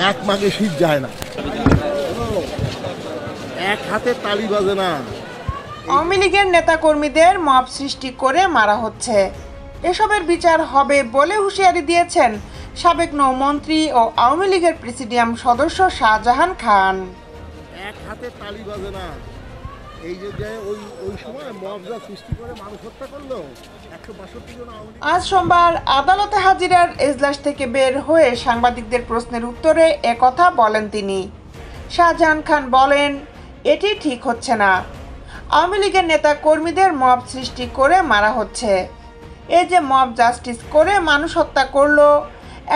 এক মাঘে শীত যায় না, এক হাতে তালি বাজে না। আওয়ামী লীগের নেতাকর্মীদের মব সৃষ্টি করে মারা হচ্ছে, এসবের বিচার হবে বলে হুঁশিয়ারি দিয়েছেন সাবেক নৌমন্ত্রী ও আওয়ামী লীগের প্রেসিডিয়াম সদস্য শাহজাহান খান। এক হাতে তালি বাজে না। এই যে ওই সময় মবজা সৃষ্টি করে মানুষ হত্যা করলো 162 জন। আজ সোমবার আদালতে হাজিরার এজলাস থেকে বের হয়ে সাংবাদিকদের প্রশ্নের উত্তরে একথা বলেন তিনি। শাহজাহান খান বলেন, এটি ঠিক হচ্ছে না। আওয়ামী লীগের নেতা কর্মীদের মব সৃষ্টি করে মারা হচ্ছে। এই যে মব জাস্টিস করে মানুষ হত্যা করলো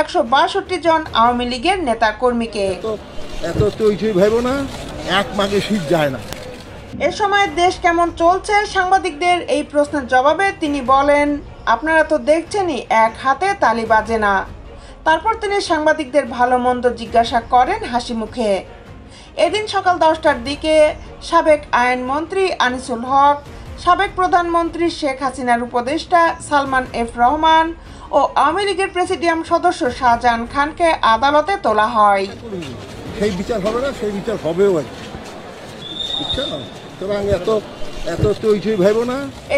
162 জন আওয়ামী লীগের নেতা কর্মীকে। এত চইচই ভাইব না, এক মাঘে শীত যায় না। এ সময় দেশ কেমন চলছে সাংবাদিকদের এই প্রশ্নের জবাবে তিনি বলেন, আপনারা তো দেখছেনই এক হাতে তালি বাজে না। তারপর তিনি সাংবাদিকদের ভালো মন্দ জিজ্ঞাসা করেন হাসি মুখে। এদিন সকাল 10টার দিকে সাবেক আইনমন্ত্রী আনিসুল হক, সাবেক প্রধানমন্ত্রী শেখ হাসিনার উপদেষ্টা সালমান এফ রহমান ও আওয়ামী লীগের প্রেসিডিয়াম সদস্য শাহজাহান খানকে আদালতে তোলা হয়। সেই বিচার হবে না, সেই বিচার হবেও।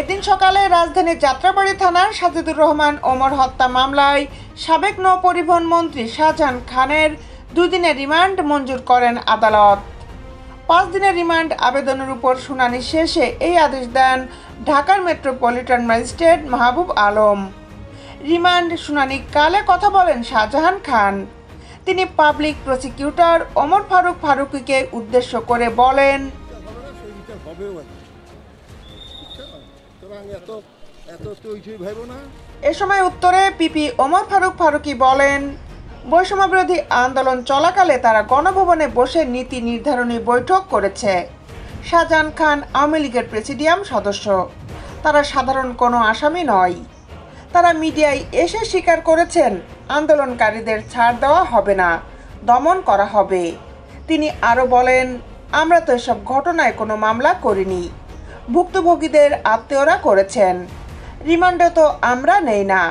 এদিন সকালে রাজধানীর যাত্রাবাড়ি থানার সাজিদুর রহমান ওমর হত্যা মামলায় সাবেক নৌ পরিবহন মন্ত্রী শাহজাহান খানের 2 দিনের রিমান্ড মঞ্জুর করেন আদালত। 5 দিনের রিমান্ড আবেদনের উপর শুনানি শেষে এই আদেশ দেন ঢাকার metropolitan magistrate Mahbub Alam. Remand শুনানিকালে কথা বলেন শাহজাহান খান। তিনি পাবলিক প্রসিকিউটর ওমর ফারুক ফারুকীকে উদ্দেশ্য করে বলেন, এ সময় উত্তরে পিপি ওমর ফারুক ফারুকী বলেন, বৈষম্যবিরোধী আন্দোলন চলাকালে তারা গণভবনে বসে নীতি নির্ধারণী বৈঠক করেছে। শাহজাহান খান আওয়ামী লীগের প্রেসিডিয়াম সদস্য, তারা সাধারণ কোনো আসামি নয়। তারা মিডিয়ায় এসে স্বীকার করেছেন আন্দোলনকারীদের ছাড় দেওয়া হবে না, দমন করা হবে। তিনি আরও বলেন, আমরা তো এসব ঘটনায় কোনো মামলা করিনি, ভুক্তভোগীদের আত্মীয়রা করেছেন। রিমান্ডে তো আমরা নেই না,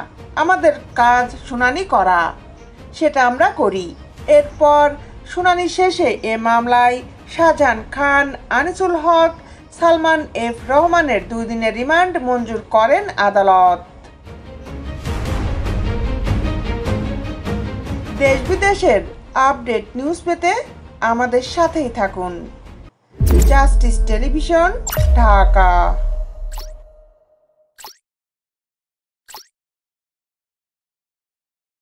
আমাদের কাজ শুনানি করা, সেটা আমরা করি। এরপর শুনানি শেষে এ মামলায় শাহজাহান খান, আনিসুল হক, সালমান এফ রহমানের 2 দিনের রিমান্ড মঞ্জুর করেন আদালত। দেশ বিদেশের আপডেট নিউজ পেতে আমাদের সাথেই থাকুন। Justice television, Dhaka.